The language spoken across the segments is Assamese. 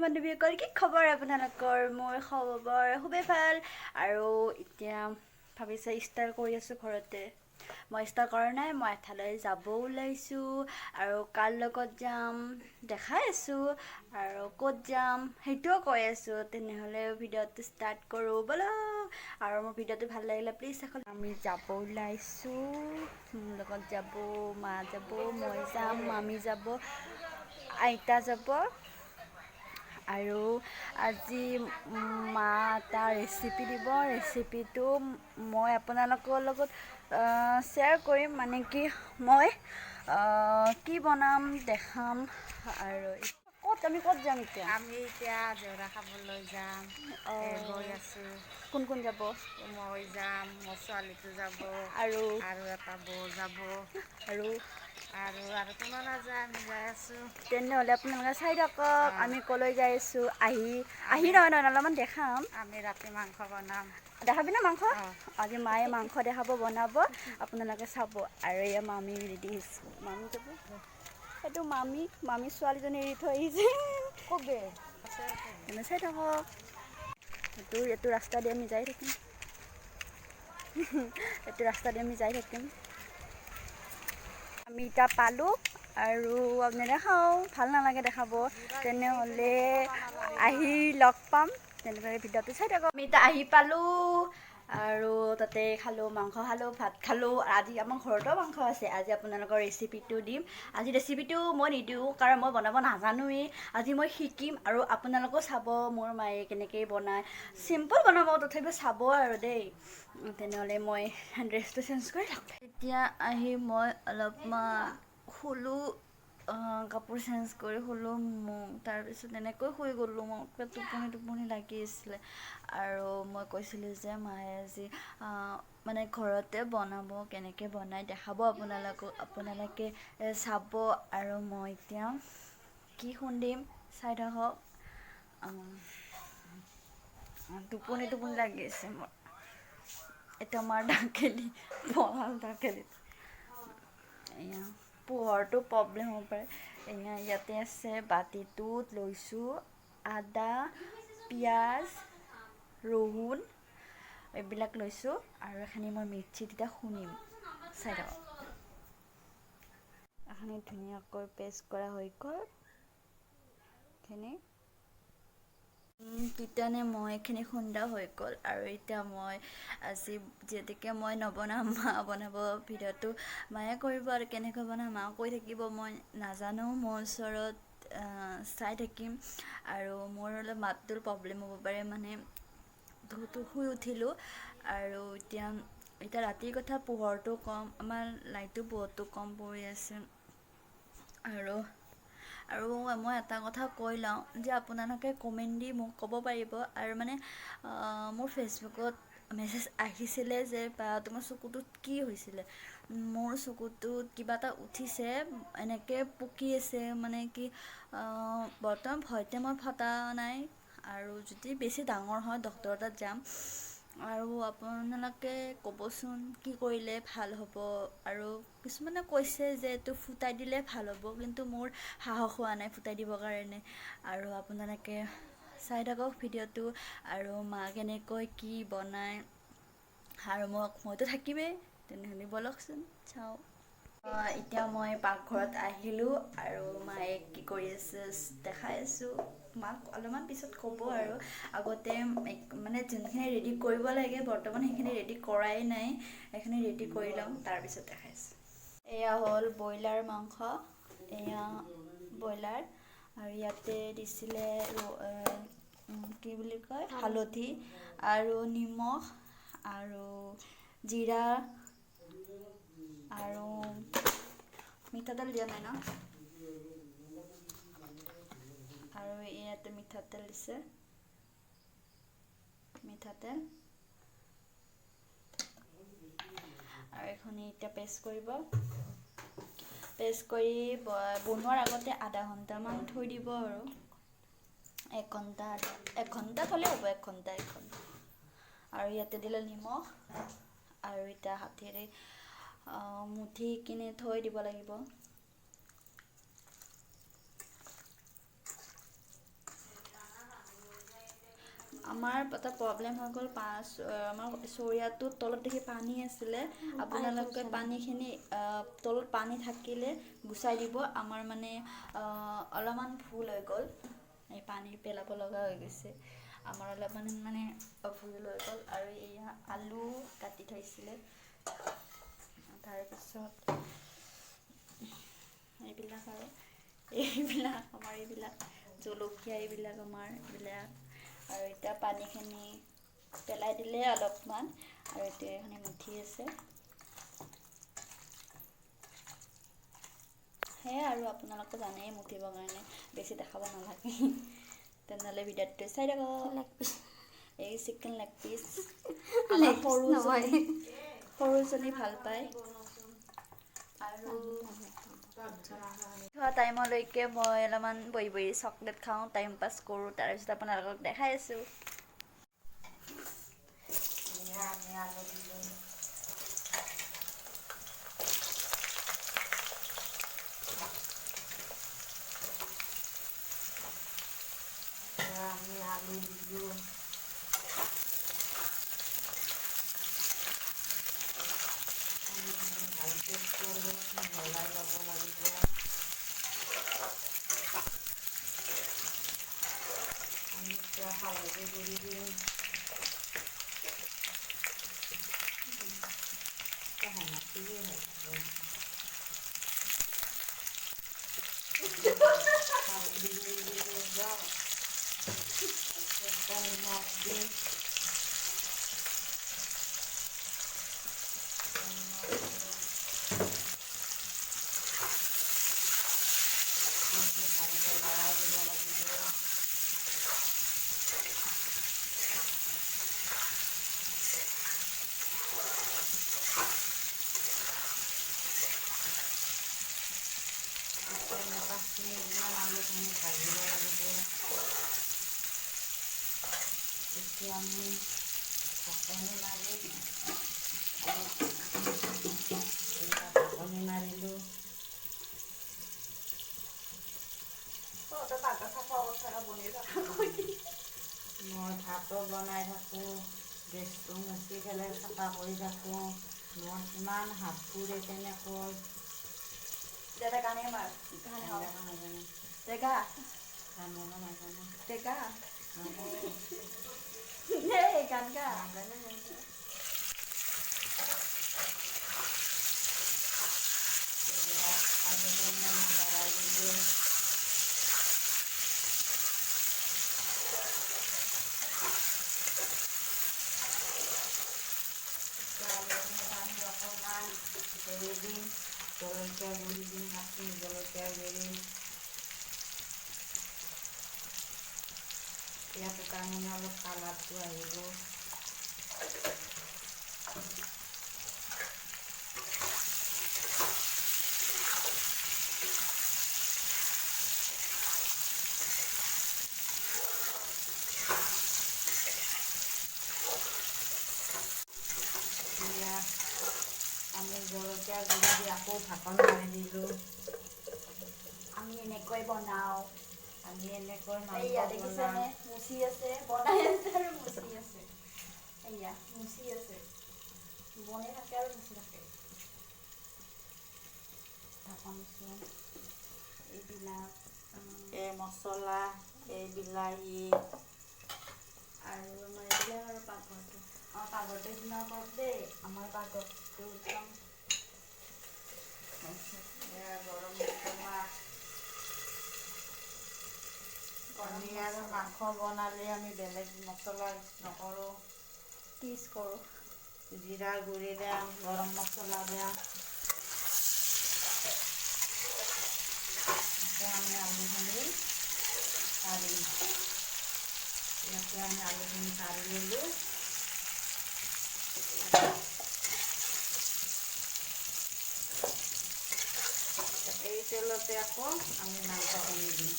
বান্ধৱীসকল কি খবৰ আপোনালোকৰ মোৰ খবৰ খুবেই ভাল আৰু এতিয়া ভাবিছে ষ্টাৰ্ট কৰি আছোঁ ঘৰতে মই ষ্টাৰ্ট কৰা নাই মই এঠাইলৈ যাব ওলাইছোঁ আৰু কাৰ লগত যাম দেখাই আছোঁ আৰু ক'ত যাম সেইটোও কৈ আছোঁ তেনেহ'লে ভিডিঅ'টো ষ্টাৰ্ট কৰোঁ ব'লক আৰু মোৰ ভিডিঅ'টো ভাল লাগিলে প্লিজ এখন আমি যাব ওলাইছোঁ মোৰ লগত যাব মা যাব মই যাম মামী যাব আইতা যাব আৰু আজি মা এটা ৰেচিপি দিব ৰেচিপিটো মই আপোনালোকৰ লগত শ্বেয়াৰ কৰিম মানে কি মই কি বনাম দেখাম আৰু ক'ত যাম এতিয়া আমি এতিয়া জেউৰা খাবলৈ যাম গৈ আছোঁ কোন যাব মই যাম মোৰ ছোৱালীটো যাব আৰু এটা বৌ যাব আৰু আৰু কোনো নাযায় আমি যাই আছোঁ তেনেহ'লে আপোনালোকে চাই থাকক আমি ক'লৈ যাই আছোঁ আহি নহয় অলপমান দেখাম আমি ৰাতি মাংস বনাম দেখাবি না মাংস আজি মায়ে মাংস দেখাব বনাব আপোনালোকে চাব আৰু এয়া মামী ৰেডি হৈছে মামী যাব সেইটো মামী ছোৱালীজনী এৰি থৈ আহিছে কবে এনে চাই থাকক এইটো ৰাস্তা দি আমি যাই থাকিম আমি এতিয়া পালোঁ আৰু আপোনালোকে দেখাওঁ ভাল নালাগে দেখাব তেনেহ'লে আহি লগ পাম তেনেকৈ ভিডিঅ'টো চাই থাকক আমি এতিয়া আহি পালোঁ আৰু তাতে খালোঁ মাংস খালোঁ ভাত খালোঁ আজি আমাৰ ঘৰতো মাংস আছে আজি আপোনালোকৰ ৰেচিপিটো দিম আজি ৰেচিপিটো মই নিদিওঁ কাৰণ মই বনাব নাজানোৱেই আজি মই শিকিম আৰু আপোনালোকেও চাব মোৰ মায়ে কেনেকৈ বনায় চিম্পল বনাব তথাপিও চাব আৰু দেই তেনেহ'লে মই ড্ৰেছটো চেঞ্জ কৰি লওঁ এতিয়া আহি মই অলপমান শুলোঁ কাপোৰ চেঞ্জ কৰি শুলোঁ তাৰপিছত এনেকৈ শুই গ'লোঁ মোক টোপনি লাগি আছিলে আৰু মই কৈছিলোঁ যে মায়ে আজি মানে ঘৰতে বনাব কেনেকৈ বনাই দেখাব আপোনালোকে চাব আৰু মই এতিয়া কি খুন্দিম চাই থাকক টোপনি লাগি আছে মোৰ এতিয়া আমাৰ ডাকেলি এয়া পোহৰটো প্ৰব্লেম হ'ব পাৰে ইয়াতে আছে বাতিটোত লৈছোঁ আদা পিঁয়াজ ৰহুন এইবিলাক লৈছোঁ আৰু এখিনি মই মিক্সিত এতিয়া খুন্দিম চাই থাকক এখিনি ধুনীয়াকৈ পেষ্ট কৰা হৈ গ'ল এখিনি তেতিয়ানে মই এইখিনি খুন্দা হৈ গ'ল আৰু এতিয়া মই আজি যিহেতুকে মই নবনাম মা বনাব ভিডিঅ'টো মায়ে কৰিব আৰু কেনেকৈ বনাম মা কৈ থাকিব মই নাজানো মোৰ ওচৰত চাই থাকিম আৰু মোৰ অলপ মাতটোৰ প্ৰব্লেম হ'ব পাৰে মানে শুই উঠিলোঁ আৰু এতিয়া ৰাতিৰ কথা পোহৰটো কম আমাৰ লাইটো বহুতো কম পৰি আছে আৰু মই এটা কথা কৈ লওঁ যে আপোনালোকে কমেণ্ট দি মোক ক'ব পাৰিব আৰু মানে মোৰ ফেচবুকত মেছেজ আহিছিলে যে বা তোমাৰ চকুটোত কি হৈছিলে মোৰ চকুটোত কিবা এটা উঠিছে এনেকৈ পকি আছে মানে কি বৰ্তমান ভয়তে মই ফটা নাই আৰু যদি বেছি ডাঙৰ হয় ডক্তৰৰ তাত যাম আৰু আপোনালোকে ক'বচোন কি কৰিলে ভাল হ'ব আৰু কিছুমানে কৈছে যে এইটো ফুটাই দিলে ভাল হ'ব কিন্তু মোৰ সাহস হোৱা নাই ফুটাই দিবৰ কাৰণে আৰু আপোনালোকে চাই থাকক ভিডিঅ'টো আৰু মা কেনেকৈ কি বনায় আৰু মইতো থাকিমেই তেনেহ'লে ব'লকচোন চাওঁ এতিয়া মই পাকঘৰত আহিলোঁ আৰু মায়ে কি কৰি আছে দেখাই আছোঁ মাক অলপমান পিছত ক'ব আৰু আগতে মানে যোনখিনি ৰেডি কৰিব লাগে বৰ্তমান সেইখিনি ৰেডি কৰাই নাই সেইখিনি ৰেডি কৰি ল'ম তাৰপিছত দেখাইছোঁ এয়া হ'ল ব্ৰইলাৰ মাংস এয়া ব্ৰইলাৰ আৰু ইয়াতে দিছিলে কি বুলি কয় হালধি আৰু নিমখ আৰু জিৰা আৰু মিঠাতেল দিয়া নাই ন আৰু ইয়াতে মিঠাতেল দিছে আৰু এইখিনি এতিয়া পেষ্ট কৰি বনোৱাৰ আগতে আধা ঘণ্টামান থৈ দিব আৰু এক ঘণ্টা থ'লে হ'ব এক ঘণ্টা আৰু ইয়াতে দিলে নিমখ আৰু এতিয়া হাতেৰে মুঠি কিনে থৈ দিব লাগিব আমাৰ এটা প্ৰব্লেম হৈ গ'ল আমাৰ চৰিয়াটোত তলত দেখি পানী আছিলে আপোনালোকে পানীখিনি তলত পানী থাকিলে গুচাই দিব আমাৰ মানে অলপমান ভুল হৈ গ'ল এই পানী পেলাব লগা হৈ গৈছে আমাৰ অলপমান মানে ভুল হৈ গ'ল আৰু এয়া আলু কাটি থৈছিলে তাৰপিছত এইবিলাক আমাৰ এইবিলাক জলকীয়া এইবিলাক আৰু এতিয়া পানীখিনি পেলাই দিলে অলপমান আৰু এতিয়া এইখিনি মুঠি আছে সেয়াই আৰু আপোনালোকে জানেই মুঠিবৰ কাৰণে বেছি দেখাব নালাগে তেনেহ'লে ভিডিঅ'টো চাই থাকক এই চিকেন লেগ পিচ আমাৰ সৰুজনী ভাল পায় আৰু খোৱা টাইমলৈকে মই অলপমান বহি চকলেট খাওঁ টাইম পাছ কৰোঁ তাৰপিছত আপোনালোকক দেখাই আছোঁ আমি আলু দিলোঁ ভালকৈ মিহলাই ল'ব লাগিব আমি এতিয়া হালধি গুড়ি দিম হালধি গুড়ি দিলে যাওক নিমখ দিম ভালকৈ লৰাই দিব লাগিব আলুখিনি ভাজিব লাগিব এতিয়া আমি ঢাকনি মাৰিলোঁ মই ভাতো বনাই থাকোঁ গেছটো মুচি পেলাই চাফা কৰি থাকোঁ মোৰ কিমান হাত পুৰে তেনেকৈ লৰাই দিলোঁ অকণমান হেৰি দিম জলকীয়া গুড়ি দিম কাটি জলকীয়া গুড়ি ইয়াতে তাৰমানে অলপ কালাৰটো আহিব আমি জলকীয়া গুড়ি দি আকৌ ঢাকন মাৰি দিলোঁ আমি এনেকৈ বনাওঁ আমি এনেকৈ এয়া মাংস দেখিছেনে বনাওঁ মুচি আছে বনাই আছে আৰু মুচি আছে এয়া মুচি আছে বনাই থাকে আৰু মুচি থাকে এইবিলাক এই মছলা এই বিলাহী আৰু আমাৰ এইবিলাক আৰু পাকঘৰটো আমাৰ পাকঘৰটো কিমান কওক দেই আমাৰ পাকঘৰটো একদম গৰম মছলা আমি আৰু মাংস বনালে আমি বেলেগ মছলা ইউজ নকৰোঁ পিচ কৰোঁ জিৰা গুড়ি দিওঁ গৰম মছলা দিওঁ এতিয়া আমি আলুখিনি কাঢ়িম ইয়াতে আমি আলুখিনি কাঢ়ি ল'লোঁ এই তেলতে আকৌ আমি মাংসখিনি দিম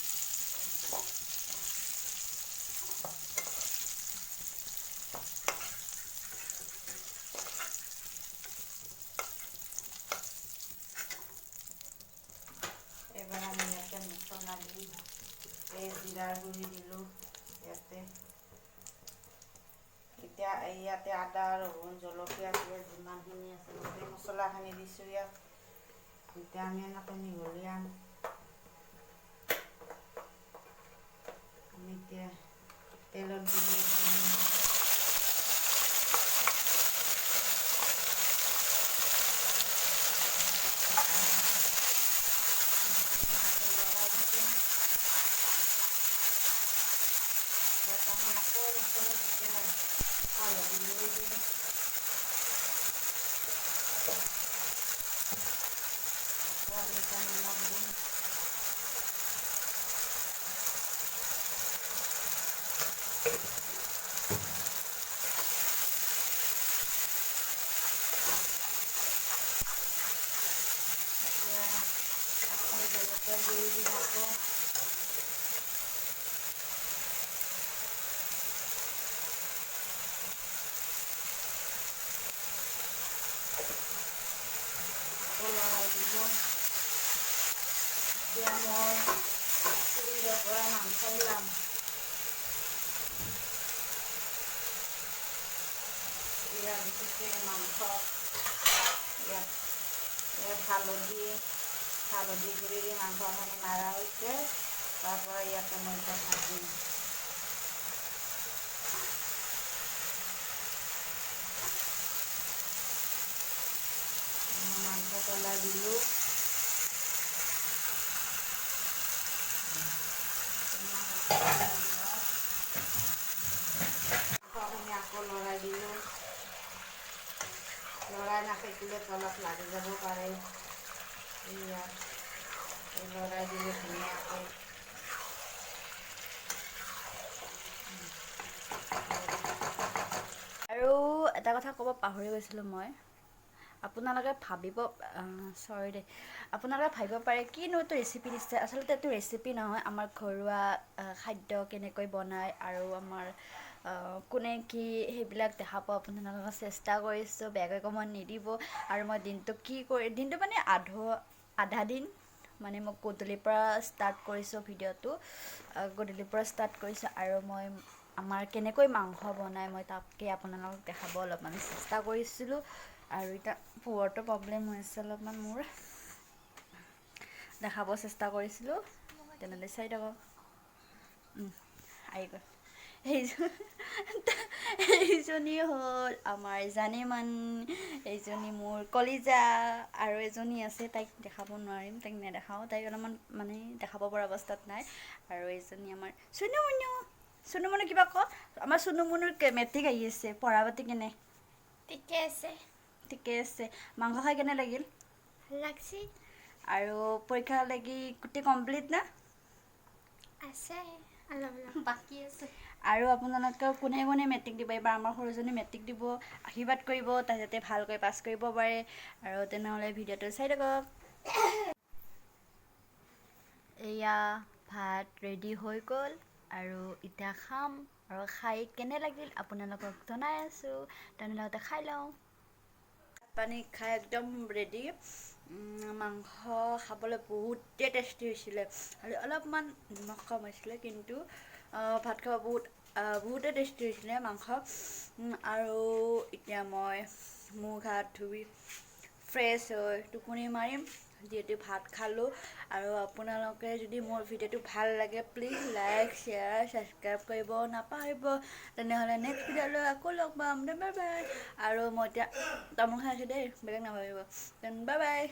এবার আমি ইয়াতে মছলা দিই এই জিৰাৰ গুড়ি দিলোঁ ইয়াতে এতিয়া ইয়াতে আদা ৰহুন জলকীয়া পিঁয়াজ যিমানখিনি আছে গোটেই মছলাখিনি দিছোঁ ইয়াত। এতিয়া আমি এনেকৈ মিহলিয়াম। আমি এতিয়া তেলত দিলোঁ এতিয়া মই ফ্ৰিজৰ পৰা মাংস ওলাম। ইয়াত দিছে মাংস, ইয়াত হালধি গুড়ি দি মাংসখিনি মাৰা হৈছে। তাৰপৰা ইয়াতে মই এতিয়া ভাজিম। মাংস পেলাই দিলোঁ। মাংসখিনি আকৌ লৰাই দিলোঁ। লৰাই নাথাকিলে তলত লাগি যাব পাৰে। ইয়াত লৰাই দিলোঁ ধুনীয়াকৈ। আৰু এটা কথা ক'ব পাহৰি গৈছিলোঁ মই। আপোনালোকে ভাবিব আপোনালোকে ভাবিব পাৰে কিনো এইটো ৰেচিপি দিছে। আচলতে এইটো ৰেচিপি নহয়, আমাৰ ঘৰুৱা খাদ্য কেনেকৈ বনায় আৰু আমাৰ কোনে কি সেইবিলাক দেখাব আপোনালোকক চেষ্টা কৰিছোঁ। বেয়াকৈ ক'ব নিদিব। আৰু মই দিনটো মানে আধা দিন মানে মই গধূলিৰ পৰা ষ্টাৰ্ট কৰিছোঁ ভিডিঅ'টো। আৰু মই আমাৰ কেনেকৈ মাংস বনাই মই তাকে আপোনালোকক দেখাব অলপমান চেষ্টা কৰিছিলোঁ। আৰু এতিয়া পোহৰটো প্ৰব্লেম হৈ আছে অলপমান মোৰ, দেখাব চেষ্টা কৰিছিলোঁ। তেনেহ'লে চাই থাকক। আহি গ'ল এইজনী হ'ল আমাৰ জানেমান, এইজনী মোৰ কলিজা। আৰু এজনী আছে, তাইক দেখাব নোৱাৰিম, তাইক নেদেখাওঁ, তাইক অলপমান মানে দেখাব পৰা অৱস্থাত নাই। আৰু এইজনী আমাৰ চুনুমুনু কিবা ক। আমাৰ চুনুমুনুৰ মেট্ৰিক আহি আছে, পঢ়া পাতি কেনে? ঠিকে আছে। ঠিকে আছে। মাংস খাই কেনে লাগিল? ভাল লাগছি। আৰু পৰীক্ষা লাগি গোটেই কমপ্লিট না? আছে অলপ অলপ বাকী আছে। আৰু আপোনালোকৰ কোনে কোনে মেট্ৰিক দিব? এইবাৰ আমাৰ সৰুজনী মেট্ৰিক দিব। আশীৰ্বাদ কৰিব তাই যাতে ভালকৈ পাছ কৰিব পাৰে। আৰু তেনেহ'লে ভিডিঅ'টো চাই থাকক। এয়া ভাত ৰেডি হৈ গ'ল আৰু এতিয়া খাম। আৰু খাই কেনে লাগিল আপোনালোকক জনাই আছোঁ। তেনেহ'লে খাই লওঁ। পানী খাই একদম ৰেডি। মাংস খাবলৈ বহুতেই টেষ্টি হৈছিলে। আৰু অলপমান নিমখ কম হৈছিলে, কিন্তু ভাত খাব বহুতেই টেষ্টি হৈছিলে মাংস। আৰু এতিয়া মই মুখ হাত ধুই ফ্ৰেছ হৈ টোপনি মাৰিম, যিহেতু ভাত খালোঁ। আৰু আপোনালোকে যদি মোৰ ভিডিঅ'টো ভাল লাগে প্লিজ লাইক শ্বেয়াৰ ছাবস্ক্ৰাইব কৰিব নাপাহৰিব। তেনেহ'লে নেক্সট ভিডিঅ'লৈ আকৌ লগ পাম। Bye bye. আৰু মই এতিয়া তামোল খাই আছোঁ দেই, বেলেগ নাভাবিব। Bye bye.